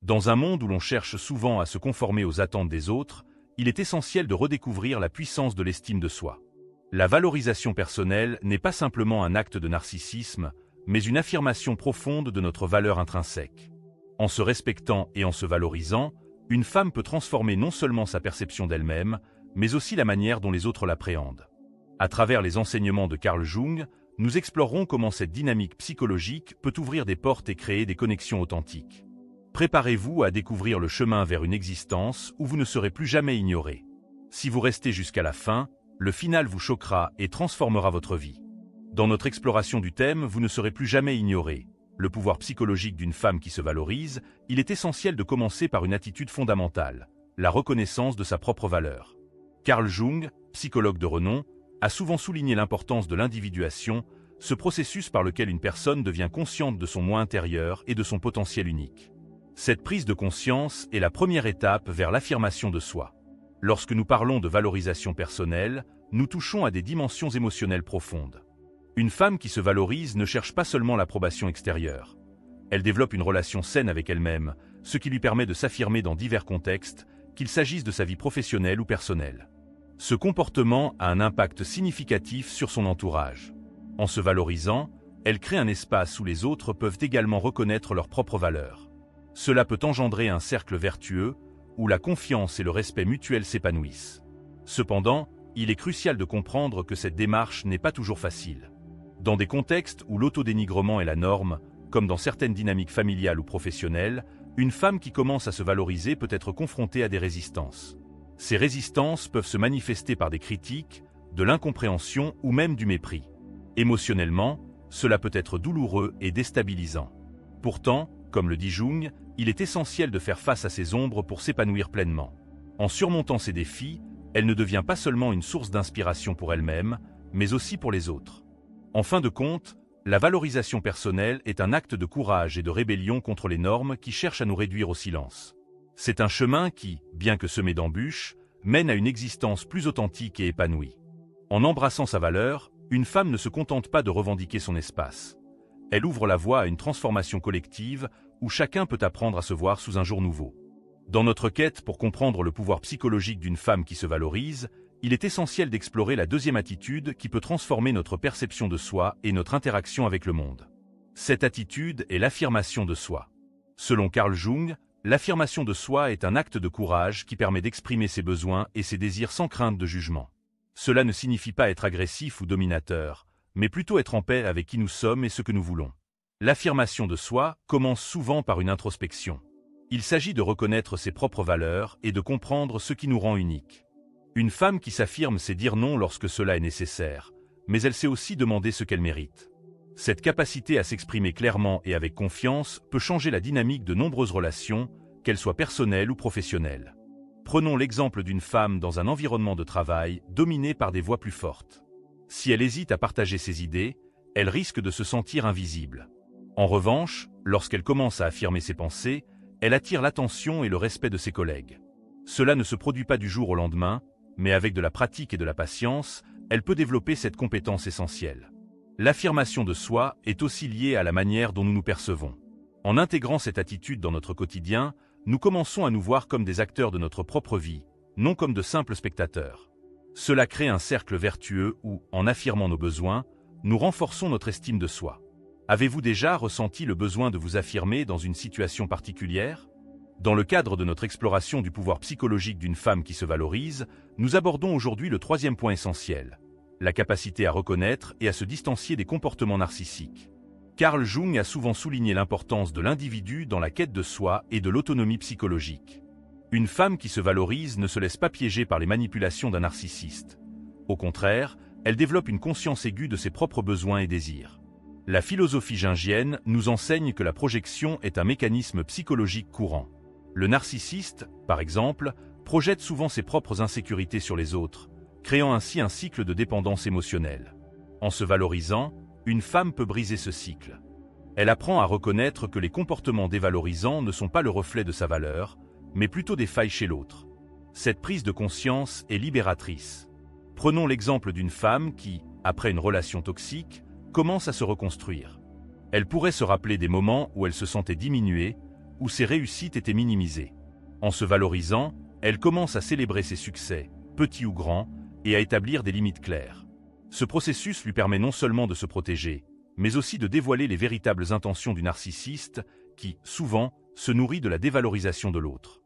Dans un monde où l'on cherche souvent à se conformer aux attentes des autres, il est essentiel de redécouvrir la puissance de l'estime de soi. La valorisation personnelle n'est pas simplement un acte de narcissisme, mais une affirmation profonde de notre valeur intrinsèque. En se respectant et en se valorisant, une femme peut transformer non seulement sa perception d'elle-même, mais aussi la manière dont les autres l'appréhendent. À travers les enseignements de Carl Jung, nous explorerons comment cette dynamique psychologique peut ouvrir des portes et créer des connexions authentiques. Préparez-vous à découvrir le chemin vers une existence où vous ne serez plus jamais ignoré. Si vous restez jusqu'à la fin, le final vous choquera et transformera votre vie. Dans notre exploration du thème, vous ne serez plus jamais ignoré. Le pouvoir psychologique d'une femme qui se valorise, il est essentiel de commencer par une attitude fondamentale, la reconnaissance de sa propre valeur. Carl Jung, psychologue de renom, a souvent souligné l'importance de l'individuation, ce processus par lequel une personne devient consciente de son moi intérieur et de son potentiel unique. Cette prise de conscience est la première étape vers l'affirmation de soi. Lorsque nous parlons de valorisation personnelle, nous touchons à des dimensions émotionnelles profondes. Une femme qui se valorise ne cherche pas seulement l'approbation extérieure. Elle développe une relation saine avec elle-même, ce qui lui permet de s'affirmer dans divers contextes, qu'il s'agisse de sa vie professionnelle ou personnelle. Ce comportement a un impact significatif sur son entourage. En se valorisant, elle crée un espace où les autres peuvent également reconnaître leur propre valeur. Cela peut engendrer un cercle vertueux, où la confiance et le respect mutuel s'épanouissent. Cependant, il est crucial de comprendre que cette démarche n'est pas toujours facile. Dans des contextes où l'autodénigrement est la norme, comme dans certaines dynamiques familiales ou professionnelles, une femme qui commence à se valoriser peut être confrontée à des résistances. Ces résistances peuvent se manifester par des critiques, de l'incompréhension ou même du mépris. Émotionnellement, cela peut être douloureux et déstabilisant. Pourtant, comme le dit Jung, il est essentiel de faire face à ces ombres pour s'épanouir pleinement. En surmontant ces défis, elle ne devient pas seulement une source d'inspiration pour elle-même, mais aussi pour les autres. En fin de compte, la valorisation personnelle est un acte de courage et de rébellion contre les normes qui cherchent à nous réduire au silence. C'est un chemin qui, bien que semé d'embûches, mène à une existence plus authentique et épanouie. En embrassant sa valeur, une femme ne se contente pas de revendiquer son espace. Elle ouvre la voie à une transformation collective où chacun peut apprendre à se voir sous un jour nouveau. Dans notre quête pour comprendre le pouvoir psychologique d'une femme qui se valorise, il est essentiel d'explorer la deuxième attitude qui peut transformer notre perception de soi et notre interaction avec le monde. Cette attitude est l'affirmation de soi. Selon Carl Jung, l'affirmation de soi est un acte de courage qui permet d'exprimer ses besoins et ses désirs sans crainte de jugement. Cela ne signifie pas être agressif ou dominateur, mais plutôt être en paix avec qui nous sommes et ce que nous voulons. L'affirmation de soi commence souvent par une introspection. Il s'agit de reconnaître ses propres valeurs et de comprendre ce qui nous rend uniques. Une femme qui s'affirme sait dire non lorsque cela est nécessaire, mais elle sait aussi demander ce qu'elle mérite. Cette capacité à s'exprimer clairement et avec confiance peut changer la dynamique de nombreuses relations, qu'elles soient personnelles ou professionnelles. Prenons l'exemple d'une femme dans un environnement de travail dominé par des voix plus fortes. Si elle hésite à partager ses idées, elle risque de se sentir invisible. En revanche, lorsqu'elle commence à affirmer ses pensées, elle attire l'attention et le respect de ses collègues. Cela ne se produit pas du jour au lendemain, mais avec de la pratique et de la patience, elle peut développer cette compétence essentielle. L'affirmation de soi est aussi liée à la manière dont nous nous percevons. En intégrant cette attitude dans notre quotidien, nous commençons à nous voir comme des acteurs de notre propre vie, non comme de simples spectateurs. Cela crée un cercle vertueux où, en affirmant nos besoins, nous renforçons notre estime de soi. Avez-vous déjà ressenti le besoin de vous affirmer dans une situation particulière ? Dans le cadre de notre exploration du pouvoir psychologique d'une femme qui se valorise, nous abordons aujourd'hui le troisième point essentiel, la capacité à reconnaître et à se distancier des comportements narcissiques. Carl Jung a souvent souligné l'importance de l'individu dans la quête de soi et de l'autonomie psychologique. Une femme qui se valorise ne se laisse pas piéger par les manipulations d'un narcissiste. Au contraire, elle développe une conscience aiguë de ses propres besoins et désirs. La philosophie jungienne nous enseigne que la projection est un mécanisme psychologique courant. Le narcissiste, par exemple, projette souvent ses propres insécurités sur les autres, créant ainsi un cycle de dépendance émotionnelle. En se valorisant, une femme peut briser ce cycle. Elle apprend à reconnaître que les comportements dévalorisants ne sont pas le reflet de sa valeur, mais plutôt des failles chez l'autre. Cette prise de conscience est libératrice. Prenons l'exemple d'une femme qui, après une relation toxique, commence à se reconstruire. Elle pourrait se rappeler des moments où elle se sentait diminuée, où ses réussites étaient minimisées. En se valorisant, elle commence à célébrer ses succès, petits ou grands, et à établir des limites claires. Ce processus lui permet non seulement de se protéger, mais aussi de dévoiler les véritables intentions du narcissiste qui, souvent, se nourrit de la dévalorisation de l'autre.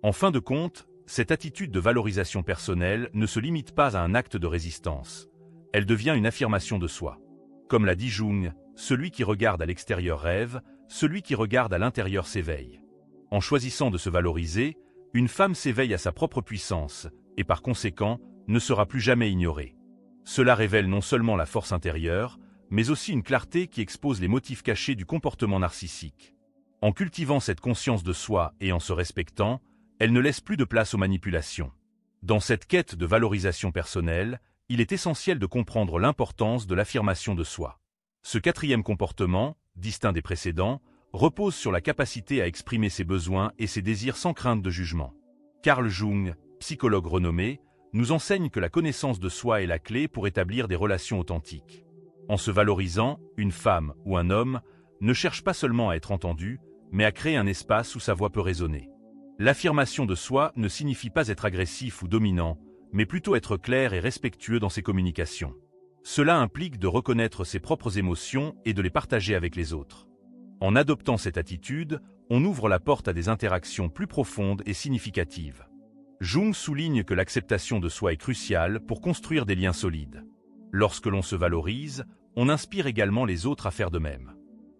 En fin de compte, cette attitude de valorisation personnelle ne se limite pas à un acte de résistance. Elle devient une affirmation de soi. Comme l'a dit Jung, celui qui regarde à l'extérieur rêve, celui qui regarde à l'intérieur s'éveille. En choisissant de se valoriser, une femme s'éveille à sa propre puissance et par conséquent ne sera plus jamais ignorée. Cela révèle non seulement la force intérieure, mais aussi une clarté qui expose les motifs cachés du comportement narcissique. En cultivant cette conscience de soi et en se respectant, elle ne laisse plus de place aux manipulations. Dans cette quête de valorisation personnelle, il est essentiel de comprendre l'importance de l'affirmation de soi. Ce quatrième comportement, distinct des précédents, repose sur la capacité à exprimer ses besoins et ses désirs sans crainte de jugement. Carl Jung, psychologue renommé, nous enseigne que la connaissance de soi est la clé pour établir des relations authentiques. En se valorisant, une femme ou un homme ne cherche pas seulement à être entendu, mais à créer un espace où sa voix peut résonner. L'affirmation de soi ne signifie pas être agressif ou dominant, mais plutôt être clair et respectueux dans ses communications. Cela implique de reconnaître ses propres émotions et de les partager avec les autres. En adoptant cette attitude, on ouvre la porte à des interactions plus profondes et significatives. Jung souligne que l'acceptation de soi est cruciale pour construire des liens solides. Lorsque l'on se valorise, on inspire également les autres à faire de même.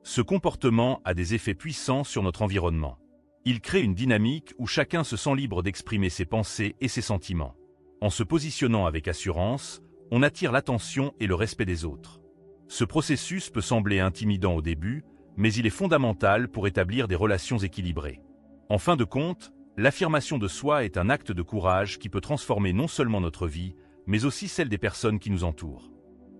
Ce comportement a des effets puissants sur notre environnement. Il crée une dynamique où chacun se sent libre d'exprimer ses pensées et ses sentiments. En se positionnant avec assurance, on attire l'attention et le respect des autres. Ce processus peut sembler intimidant au début, mais il est fondamental pour établir des relations équilibrées. En fin de compte, l'affirmation de soi est un acte de courage qui peut transformer non seulement notre vie, mais aussi celle des personnes qui nous entourent.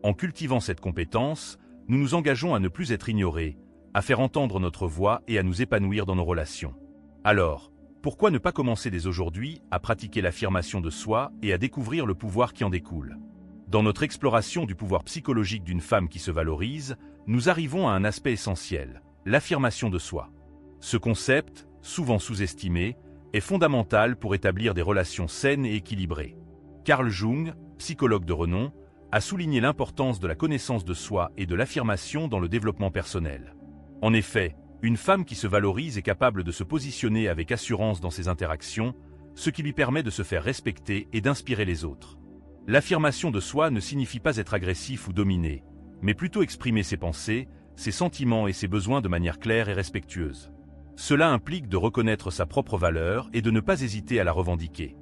En cultivant cette compétence, nous nous engageons à ne plus être ignorés, à faire entendre notre voix et à nous épanouir dans nos relations. Alors, pourquoi ne pas commencer dès aujourd'hui à pratiquer l'affirmation de soi et à découvrir le pouvoir qui en découle? Dans notre exploration du pouvoir psychologique d'une femme qui se valorise, nous arrivons à un aspect essentiel, l'affirmation de soi. Ce concept, souvent sous-estimé, est fondamental pour établir des relations saines et équilibrées. Carl Jung, psychologue de renom, a souligné l'importance de la connaissance de soi et de l'affirmation dans le développement personnel. En effet, une femme qui se valorise est capable de se positionner avec assurance dans ses interactions, ce qui lui permet de se faire respecter et d'inspirer les autres. L'affirmation de soi ne signifie pas être agressif ou dominé, mais plutôt exprimer ses pensées, ses sentiments et ses besoins de manière claire et respectueuse. Cela implique de reconnaître sa propre valeur et de ne pas hésiter à la revendiquer.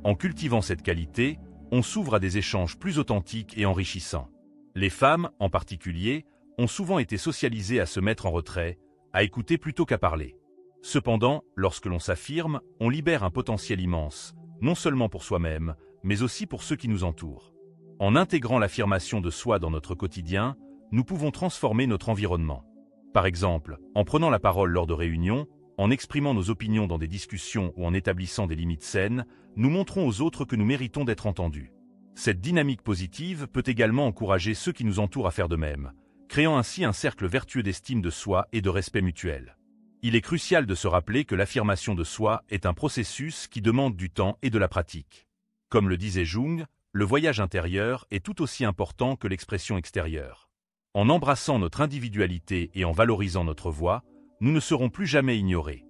En cultivant cette qualité, on s'ouvre à des échanges plus authentiques et enrichissants. Les femmes, en particulier, ont souvent été socialisées à se mettre en retrait, à écouter plutôt qu'à parler. Cependant, lorsque l'on s'affirme, on libère un potentiel immense, non seulement pour soi-même, mais aussi pour ceux qui nous entourent. En intégrant l'affirmation de soi dans notre quotidien, nous pouvons transformer notre environnement. Par exemple, en prenant la parole lors de réunions, en exprimant nos opinions dans des discussions ou en établissant des limites saines, nous montrons aux autres que nous méritons d'être entendus. Cette dynamique positive peut également encourager ceux qui nous entourent à faire de même, créant ainsi un cercle vertueux d'estime de soi et de respect mutuel. Il est crucial de se rappeler que l'affirmation de soi est un processus qui demande du temps et de la pratique. Comme le disait Jung, le voyage intérieur est tout aussi important que l'expression extérieure. En embrassant notre individualité et en valorisant notre voix, nous ne serons plus jamais ignorés.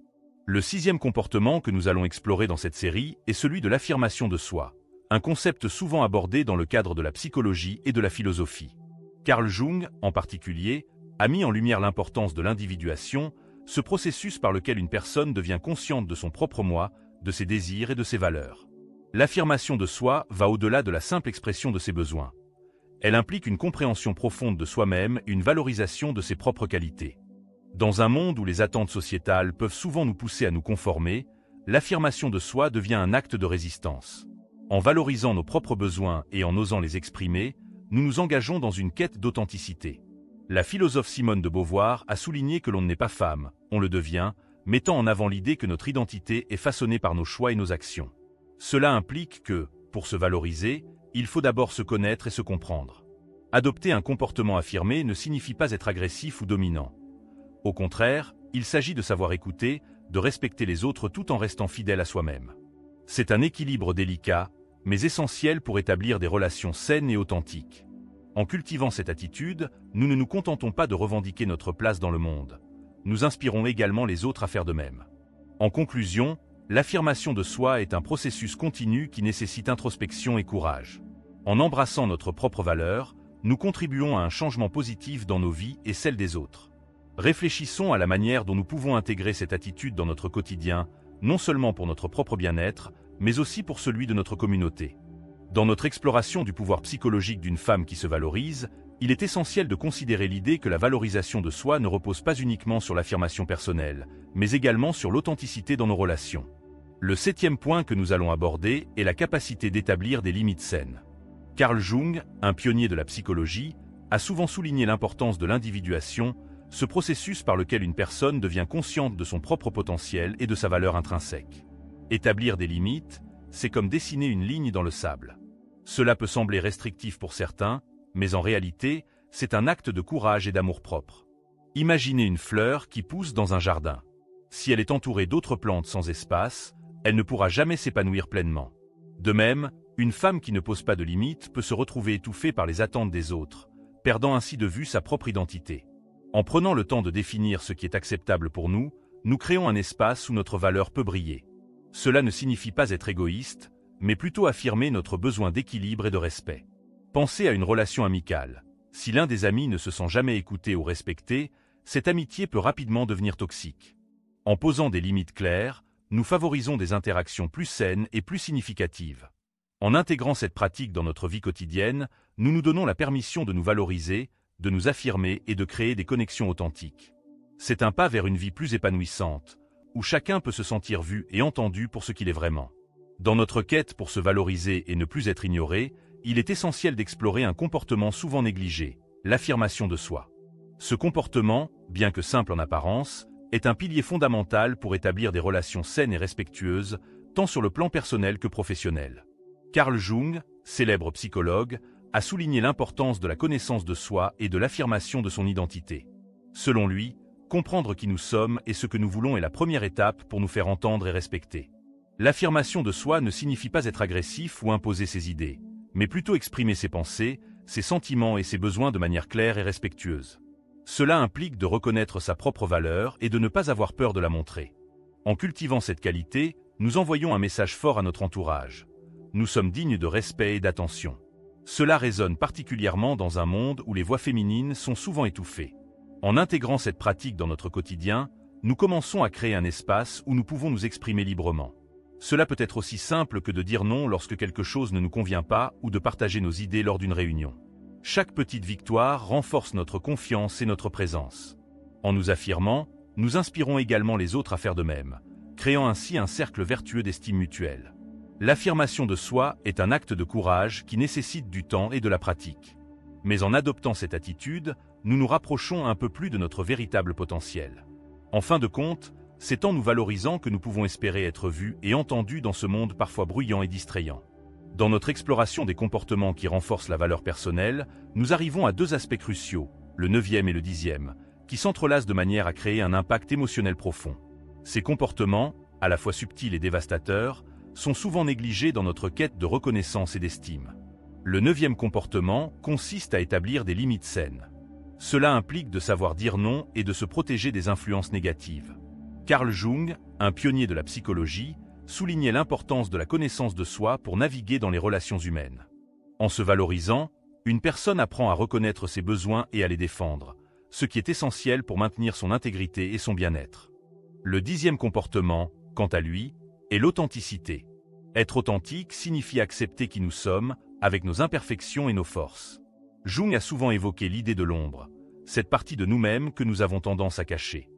Le sixième comportement que nous allons explorer dans cette série est celui de l'affirmation de soi, un concept souvent abordé dans le cadre de la psychologie et de la philosophie. Carl Jung, en particulier, a mis en lumière l'importance de l'individuation, ce processus par lequel une personne devient consciente de son propre moi, de ses désirs et de ses valeurs. L'affirmation de soi va au-delà de la simple expression de ses besoins. Elle implique une compréhension profonde de soi-même et une valorisation de ses propres qualités. Dans un monde où les attentes sociétales peuvent souvent nous pousser à nous conformer, l'affirmation de soi devient un acte de résistance. En valorisant nos propres besoins et en osant les exprimer, nous nous engageons dans une quête d'authenticité. La philosophe Simone de Beauvoir a souligné que l'on n'est pas femme, on le devient, mettant en avant l'idée que notre identité est façonnée par nos choix et nos actions. Cela implique que, pour se valoriser, il faut d'abord se connaître et se comprendre. Adopter un comportement affirmé ne signifie pas être agressif ou dominant. Au contraire, il s'agit de savoir écouter, de respecter les autres tout en restant fidèle à soi-même. C'est un équilibre délicat, mais essentiel pour établir des relations saines et authentiques. En cultivant cette attitude, nous ne nous contentons pas de revendiquer notre place dans le monde. Nous inspirons également les autres à faire de même. En conclusion, l'affirmation de soi est un processus continu qui nécessite introspection et courage. En embrassant notre propre valeur, nous contribuons à un changement positif dans nos vies et celles des autres. Réfléchissons à la manière dont nous pouvons intégrer cette attitude dans notre quotidien, non seulement pour notre propre bien-être, mais aussi pour celui de notre communauté. Dans notre exploration du pouvoir psychologique d'une femme qui se valorise, il est essentiel de considérer l'idée que la valorisation de soi ne repose pas uniquement sur l'affirmation personnelle, mais également sur l'authenticité dans nos relations. Le 7e point que nous allons aborder est la capacité d'établir des limites saines. Carl Jung, un pionnier de la psychologie, a souvent souligné l'importance de l'individuation, ce processus par lequel une personne devient consciente de son propre potentiel et de sa valeur intrinsèque. Établir des limites, c'est comme dessiner une ligne dans le sable. Cela peut sembler restrictif pour certains, mais en réalité, c'est un acte de courage et d'amour-propre. Imaginez une fleur qui pousse dans un jardin. Si elle est entourée d'autres plantes sans espace, elle ne pourra jamais s'épanouir pleinement. De même, une femme qui ne pose pas de limites peut se retrouver étouffée par les attentes des autres, perdant ainsi de vue sa propre identité. En prenant le temps de définir ce qui est acceptable pour nous, nous créons un espace où notre valeur peut briller. Cela ne signifie pas être égoïste, mais plutôt affirmer notre besoin d'équilibre et de respect. Pensez à une relation amicale. Si l'un des amis ne se sent jamais écouté ou respecté, cette amitié peut rapidement devenir toxique. En posant des limites claires, nous favorisons des interactions plus saines et plus significatives. En intégrant cette pratique dans notre vie quotidienne, nous nous donnons la permission de nous valoriser, de nous affirmer et de créer des connexions authentiques. C'est un pas vers une vie plus épanouissante, où chacun peut se sentir vu et entendu pour ce qu'il est vraiment. Dans notre quête pour se valoriser et ne plus être ignoré, il est essentiel d'explorer un comportement souvent négligé, l'affirmation de soi. Ce comportement, bien que simple en apparence, est un pilier fondamental pour établir des relations saines et respectueuses, tant sur le plan personnel que professionnel. Carl Jung, célèbre psychologue, a souligné l'importance de la connaissance de soi et de l'affirmation de son identité. Selon lui, comprendre qui nous sommes et ce que nous voulons est la première étape pour nous faire entendre et respecter. L'affirmation de soi ne signifie pas être agressif ou imposer ses idées, mais plutôt exprimer ses pensées, ses sentiments et ses besoins de manière claire et respectueuse. Cela implique de reconnaître sa propre valeur et de ne pas avoir peur de la montrer. En cultivant cette qualité, nous envoyons un message fort à notre entourage. Nous sommes dignes de respect et d'attention. Cela résonne particulièrement dans un monde où les voix féminines sont souvent étouffées. En intégrant cette pratique dans notre quotidien, nous commençons à créer un espace où nous pouvons nous exprimer librement. Cela peut être aussi simple que de dire non lorsque quelque chose ne nous convient pas ou de partager nos idées lors d'une réunion. Chaque petite victoire renforce notre confiance et notre présence. En nous affirmant, nous inspirons également les autres à faire de même, créant ainsi un cercle vertueux d'estime mutuelle. L'affirmation de soi est un acte de courage qui nécessite du temps et de la pratique. Mais en adoptant cette attitude, nous nous rapprochons un peu plus de notre véritable potentiel. En fin de compte, c'est en nous valorisant que nous pouvons espérer être vus et entendus dans ce monde parfois bruyant et distrayant. Dans notre exploration des comportements qui renforcent la valeur personnelle, nous arrivons à 2 aspects cruciaux, le 9e et le 10e, qui s'entrelacent de manière à créer un impact émotionnel profond. Ces comportements, à la fois subtils et dévastateurs, sont souvent négligés dans notre quête de reconnaissance et d'estime. Le 9e comportement consiste à établir des limites saines. Cela implique de savoir dire non et de se protéger des influences négatives. Carl Jung, un pionnier de la psychologie, soulignait l'importance de la connaissance de soi pour naviguer dans les relations humaines. En se valorisant, une personne apprend à reconnaître ses besoins et à les défendre, ce qui est essentiel pour maintenir son intégrité et son bien-être. Le 10e comportement, quant à lui, est l'authenticité. Être authentique signifie accepter qui nous sommes, avec nos imperfections et nos forces. Jung a souvent évoqué l'idée de l'ombre, cette partie de nous-mêmes que nous avons tendance à cacher.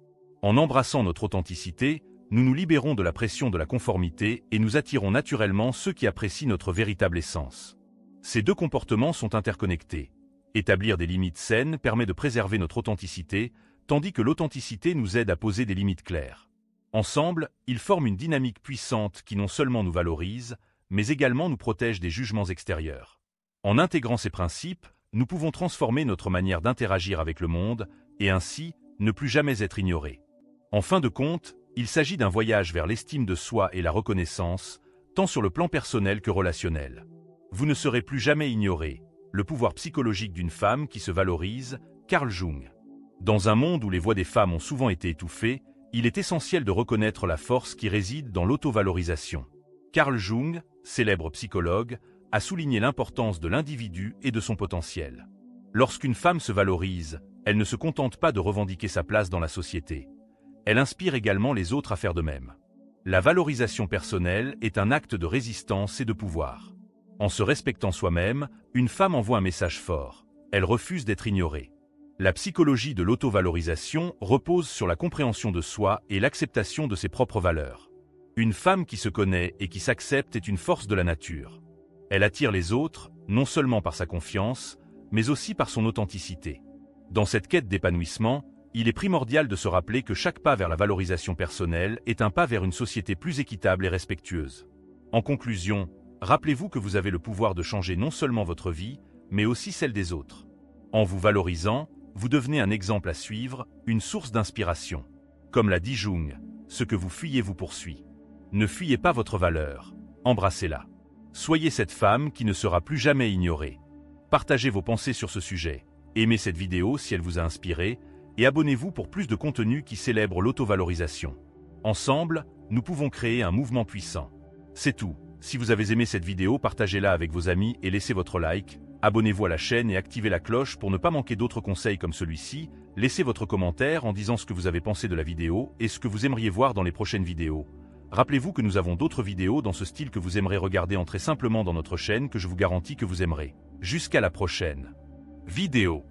En embrassant notre authenticité, nous nous libérons de la pression de la conformité et nous attirons naturellement ceux qui apprécient notre véritable essence. Ces 2 comportements sont interconnectés. Établir des limites saines permet de préserver notre authenticité, tandis que l'authenticité nous aide à poser des limites claires. Ensemble, ils forment une dynamique puissante qui non seulement nous valorise, mais également nous protège des jugements extérieurs. En intégrant ces principes, nous pouvons transformer notre manière d'interagir avec le monde et ainsi ne plus jamais être ignorés. En fin de compte, Il s'agit d'un voyage vers l'estime de soi et la reconnaissance, tant sur le plan personnel que relationnel. Vous ne serez plus jamais ignoré. Le pouvoir psychologique d'une femme qui se valorise, Carl Jung. Dans un monde où les voix des femmes ont souvent été étouffées, il est essentiel de reconnaître la force qui réside dans l'autovalorisation. Carl Jung, célèbre psychologue, a souligné l'importance de l'individu et de son potentiel. Lorsqu'une femme se valorise, elle ne se contente pas de revendiquer sa place dans la société. Elle inspire également les autres à faire de même. La valorisation personnelle est un acte de résistance et de pouvoir. En se respectant soi-même, une femme envoie un message fort. Elle refuse d'être ignorée. La psychologie de l'autovalorisation repose sur la compréhension de soi et l'acceptation de ses propres valeurs. Une femme qui se connaît et qui s'accepte est une force de la nature. Elle attire les autres, non seulement par sa confiance, mais aussi par son authenticité. Dans cette quête d'épanouissement, il est primordial de se rappeler que chaque pas vers la valorisation personnelle est un pas vers une société plus équitable et respectueuse. En conclusion, rappelez-vous que vous avez le pouvoir de changer non seulement votre vie, mais aussi celle des autres. En vous valorisant, vous devenez un exemple à suivre, une source d'inspiration. Comme l'a dit Jung, ce que vous fuyez vous poursuit. Ne fuyez pas votre valeur, embrassez-la. Soyez cette femme qui ne sera plus jamais ignorée. Partagez vos pensées sur ce sujet, aimez cette vidéo si elle vous a inspiré, et abonnez-vous pour plus de contenu qui célèbre l'autovalorisation. Ensemble, nous pouvons créer un mouvement puissant. C'est tout. Si vous avez aimé cette vidéo, partagez-la avec vos amis et laissez votre like. Abonnez-vous à la chaîne et activez la cloche pour ne pas manquer d'autres conseils comme celui-ci. Laissez votre commentaire en disant ce que vous avez pensé de la vidéo et ce que vous aimeriez voir dans les prochaines vidéos. Rappelez-vous que nous avons d'autres vidéos dans ce style que vous aimerez regarder. Entrez simplement dans notre chaîne que je vous garantis que vous aimerez. Jusqu'à la prochaine vidéo.